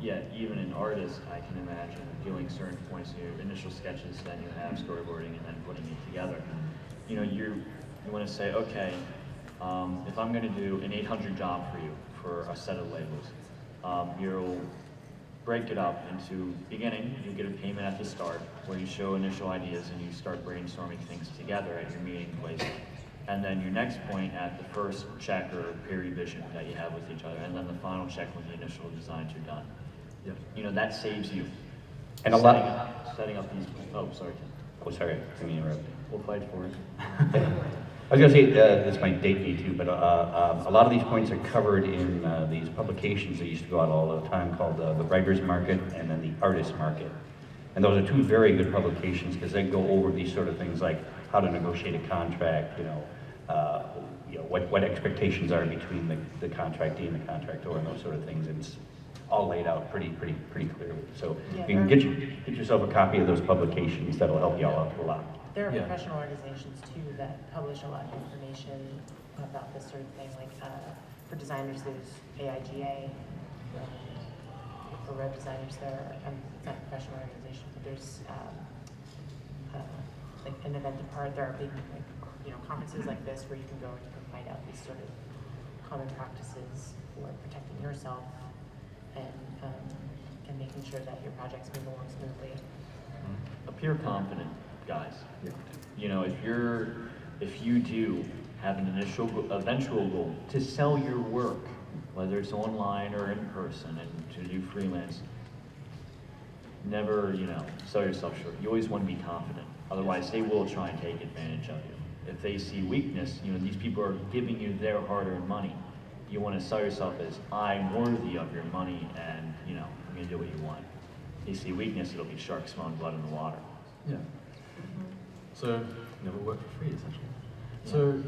Yeah, even an artist, I can imagine doing certain points, your initial sketches, then you have storyboarding, and then putting it together. You want to say, okay, if I'm going to do an 800 job for you for a set of labels, you'll break it up into beginning, you get a payment at the start where you show initial ideas and you start brainstorming things together at your meeting place. And then your next point at the first check or peer revision that you have with each other, and then the final check when the initial designs are done. Yeah. That saves you. And setting up these. Oh, sorry. Oh, sorry, I mean, interrupt. We'll fight for it. I was going to say, this might date me too, but a lot of these points are covered in these publications that used to go out all the time called the Writer's Market and then the Artist Market. And those are two very good publications because they go over these sort of things like how to negotiate a contract, what expectations are between the contractee and the contractor and those sort of things. And it's all laid out pretty clearly. So Yeah, you can get yourself a copy of those publications. That'll help you all out a lot. There are Yeah. professional organizations too that publish a lot of information about this sort of thing. Like for designers, there's AIGA. For web designers, it's not a professional organization, but there's like an event apart. There are big conferences like this where you can go and you can find out these sort of common practices for protecting yourself and making sure that your projects move along smoothly. Appear confident, guys. If you do have an eventual goal to sell your work, whether it's online or in person, and to do freelance, never, sell yourself short. You always want to be confident. Otherwise, they will try and take advantage of you. If they see weakness, these people are giving you their hard-earned money. You want to sell yourself as, I'm worthy of your money, and, I'm going to do what you want. If you see weakness, it'll be sharks smelling blood in the water. Yeah. So, never work for free, essentially. So,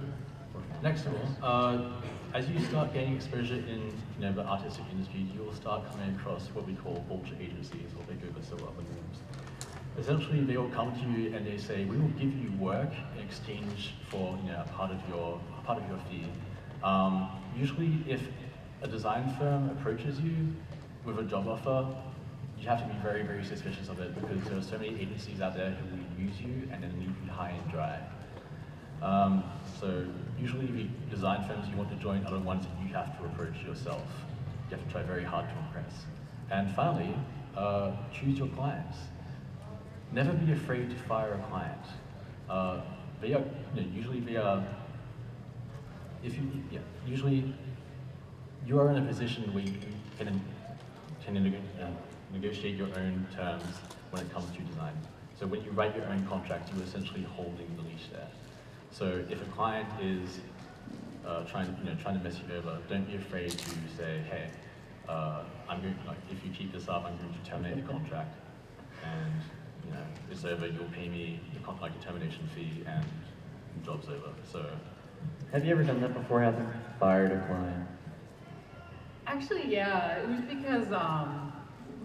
next of all, as you start gaining exposure in the artistic industry, you will start coming across what we call vulture agencies, or they go by several other names. Essentially, they will come to you and they say, we will give you work in exchange for a part of your fee. Usually if a design firm approaches you with a job offer, you have to be very, very suspicious of it because there are so many agencies out there who will use you and then leave you high and dry. So usually the design firms you want to join are the ones that you have to approach yourself. You have to try very hard to impress. And finally, choose your clients. Never be afraid to fire a client. Usually you are in a position where you can negotiate your own terms when it comes to design. So when you write your own contract, you're essentially holding the leash there. So if a client is trying to mess you over, don't be afraid to say, hey, if you keep this up, I'm going to terminate the contract, and it's over. You'll pay me the termination fee, and the job's over. So, Have you ever done that before, Heather? Fired a client? Actually, yeah. It was because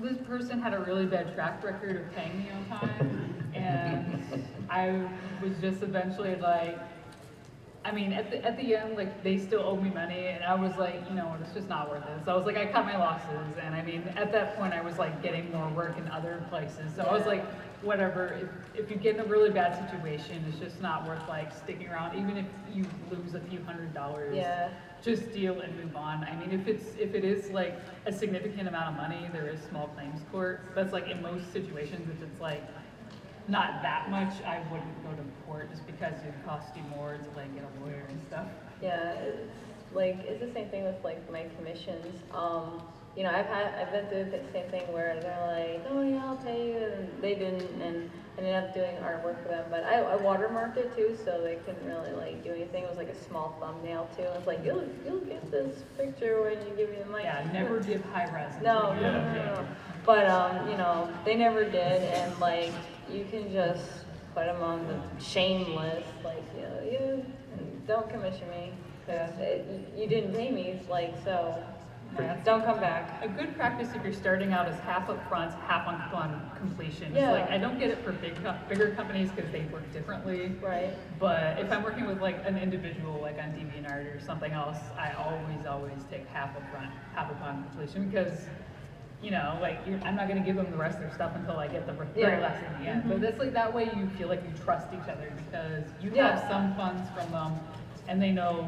this person had a really bad track record of paying me on time, and I was just eventually like, I mean, at the end, like, they still owed me money, and I was like, it's just not worth it. So I was like, I cut my losses, and I mean, at that point, I was like getting more work in other places. So I was like, whatever. If you get in a really bad situation, it's just not worth like sticking around, even if you lose a few $100s. Yeah. Just deal and move on. I mean, if it is like a significant amount of money, there is small claims court. That's like in most situations, if it's like not that much, I wouldn't go to court just because it costs you more to like get a lawyer and stuff. Yeah, it's the same thing with like my commissions. I've been through the same thing where they're like, oh yeah, I'll pay you, and they didn't, and I ended up doing artwork for them. But I watermarked it too, so they couldn't really like do anything. It was like a small thumbnail too. It's like you'll get this picture when you give me the money. Yeah, never give high res. No. But they never did, and like you can just put them on the shameless, like you don't commission me because you didn't pay me, like so. Don't come back. A good practice if you're starting out is half up front, half on completion. Yeah. Like, I don't get it for bigger companies because they work differently. Right. But if I'm working with like an individual, like on DeviantArt or something else, I always take half up front, half upon completion because, I'm not going to give them the rest of their stuff until I get the very last in the end. But that's like that way you feel like you trust each other because you have some funds from them and they know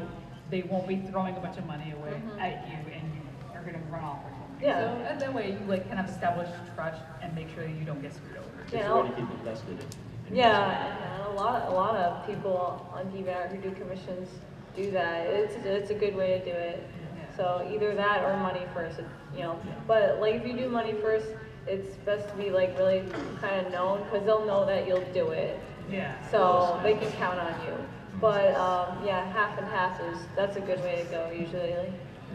they won't be throwing a bunch of money away at you and you are going to run off or something. Yeah. So that way you like kind of establish trust and make sure that you don't get screwed over. It's a way to keep invested in Yeah, and a lot of people on DeviantArt who do commissions do that. It's a good way to do it. Yeah. So either that or money first, But like if you do money first, it's best to be like really kind of known because they'll know that you'll do it. Yeah. So they can count on you. But half and half that's a good way to go usually.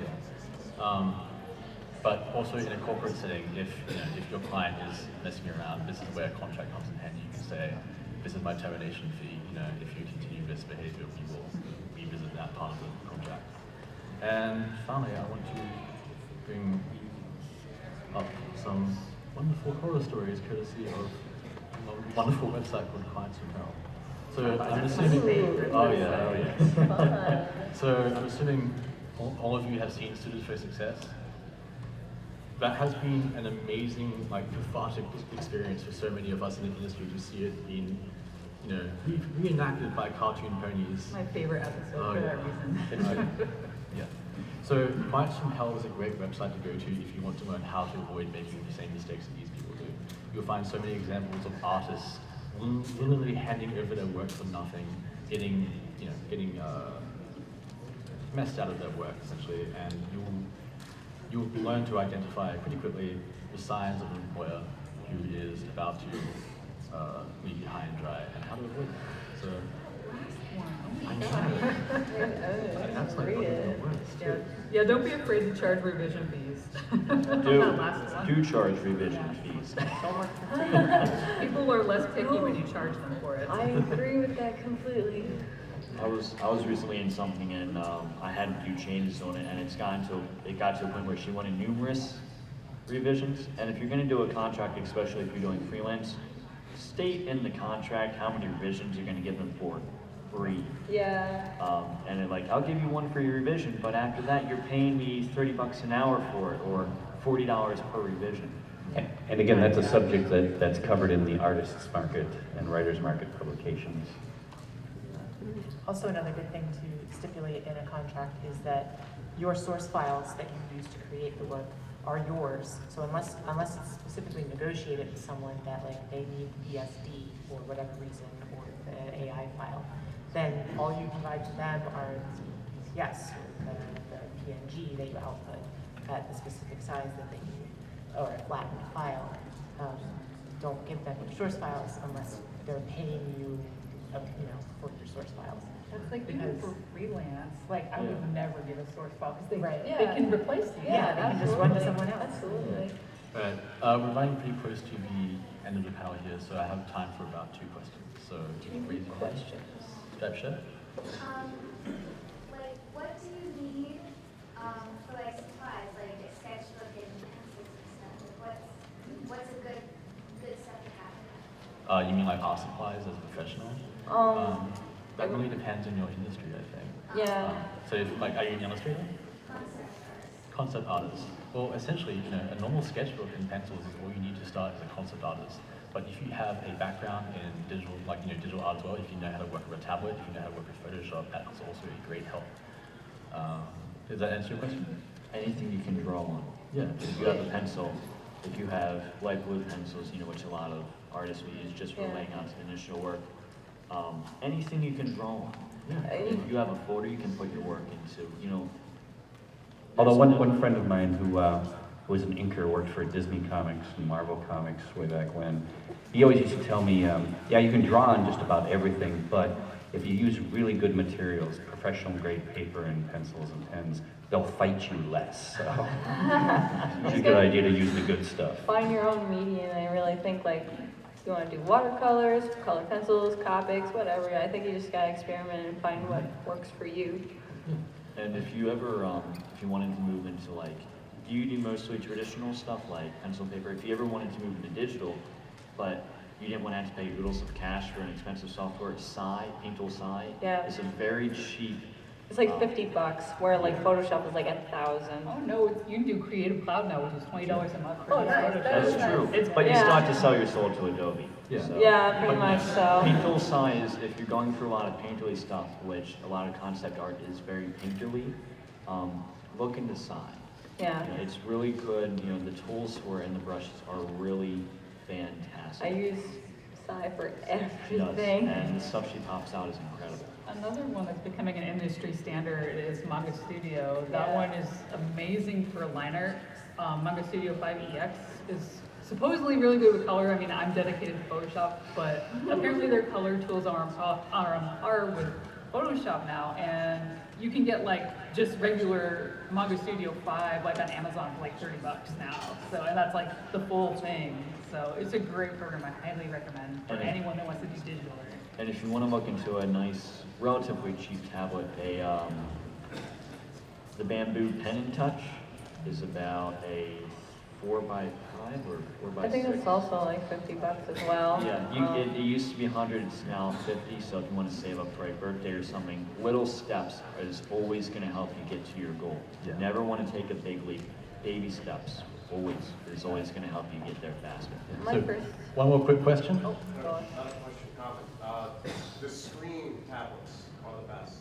yeah. But also in a corporate setting, if your client is messing you around, this is where a contract comes in handy. You can say, this is my termination fee. If you continue this behavior, we will revisit that part of the contract. And finally, I want to bring up some wonderful horror stories courtesy of a wonderful website called Clients Hotel. So I'm assuming, So I'm assuming all of you have seen Students for Success. That has been an amazing, cathartic experience for so many of us in the industry to see it being, reenacted by cartoon ponies. My favorite episode for that reason. Yeah. So Clients from Hell is a great website to go to if you want to learn how to avoid making the same mistakes that these people do. You'll find so many examples of artists literally handing over their work for nothing, getting messed out of their work essentially, and you'll learn to identify pretty quickly the signs of an employer who is about to leave you high and dry and how to avoid them. So I know. That's like words. Yeah, don't be afraid to charge revision fees. Do charge revision fees. People are less picky when you charge them for it. I agree with that completely. I was recently in something and I had a few changes on it, and it got to a point where she wanted numerous revisions. And if you're going to do a contract, especially if you're doing freelance, state in the contract how many revisions you're going to give them for. free. Yeah. And they're like, I'll give you one for your revision, but after that you're paying me $30 an hour for it, or $40 per revision. And again, that's a subject that's covered in the artists market and writers market publications. Also, another good thing to stipulate in a contract is that your source files that you use to create the work are yours. So unless it's specifically negotiated with someone that like they need the ESD for whatever reason, or the AI file, then all you provide to them are the PCS, or the PNG that you output at the specific size that they need, or a flattened file. Don't give them your source files unless they're paying you, for your source files. That's like even for freelance, like I would never give a source file because Right. they can replace you. Yeah, they can just run to someone else. Absolutely. Right. We're running pretty close to the end of the panel here, so I have time for about 2 questions. So you can raise your hand. Sure. Like, what do you need for like supplies, like a sketchbook and pencils and stuff? Like, what's a good stuff to have? You mean like art supplies as a professional? That really depends on your industry, I think. Yeah. So if, like, are you an illustrator? Concept artist. Well, essentially, a normal sketchbook and pencils is all you need to start as a concept artist. But if you have a background in digital, digital art as well, if you know how to work with a tablet, if you know how to work with Photoshop, that's also a great help. Does that answer your question? Anything you can draw on. Yeah. If you have a pencil, if you have light blue pencils, which a lot of artists will use just for laying out some initial work, anything you can draw on. Yeah. If you have a folder, you can put your work into, Although one friend of mine who was an inker, worked for Disney Comics and Marvel Comics way back when, he always used to tell me, yeah, you can draw on just about everything, but if you use really good materials, professional grade paper and pencils and pens, they'll fight you less. So it's a good idea to use the good stuff. Find your own medium. I really think like you want to do watercolors, color pencils, Copics, whatever. I think you just gotta experiment and find what works for you. And if you ever, if you wanted to move into do you do mostly traditional stuff like pencil and paper? If you ever wanted to move into digital, but you didn't want to have to pay oodles of cash for an expensive software, Paint Tool Sai is a very cheap. It's like $50, where like Photoshop is like 1,000. Oh no, you can do Creative Cloud now, which is $20 a month for Oh, nice. Photoshop. That's true. It's But you Yeah. still have to sell your soul to Adobe. Yeah. So. Yeah, pretty much so. Paint Tool Sai is, if you're going through a lot of painterly stuff, which a lot of concept art is very painterly, look into Sai. Yeah. It's really good. The tools for it and the brushes are really fantastic. I use Sai for She does, everything. and the stuff she pops out is incredible. Another one that's becoming an industry standard is Manga Studio. That Yeah. one is amazing for line art. Manga Studio 5EX is supposedly really good with color. I mean, I'm dedicated to Photoshop, but apparently their color tools are on par with Photoshop now, and you can get just regular Manga Studio 5 on Amazon for $30 now. So, and that's the full thing. So it's a great program. I highly recommend for anyone that wants to do digital art. And if you want to look into a nice, relatively cheap tablet, the Bamboo Pen and Touch is about a 4x5 or 4x6. I think that's also like $50 as well. Yeah, it used to be 100, it's now 50, so if you want to save up for a birthday or something, little steps is always going to help you get to your goal. Yeah. Never want to take a big leap. Baby steps, always, is always going to help you get there faster. My So, first. one more quick question. Oh, go on. Not a question, comment. The screen tablets are the best.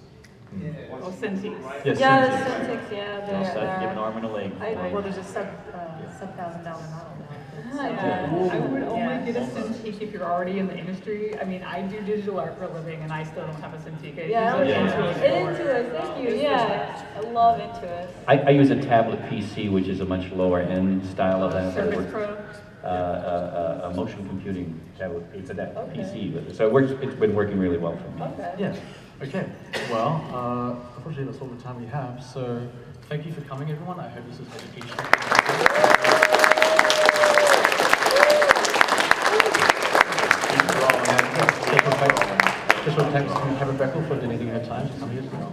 Oh, Cintiq. Yes, Yeah, the Cintiq. Cintiq, yeah, All set, give an they're, arm and a leg. Well, there's a sub $1,000 model now. I would only Yeah. get a Cintiq if you're already in the industry. I mean, I do digital art for a living, and I still don't have a Cintiq. I yeah, use Yeah. Intuit, thank you, yeah, I love Intuit. I use a tablet PC, which is a much lower end style of that. but it Surface works- Pro. a motion computing tablet. It's a PC, so it works. It's been working really well for me. Okay. Yeah. Okay. Well, unfortunately, that's all the time we have. So, thank you for coming, everyone. I hope this was educational. Special thanks to Heather Breckel for donating her time to come here today.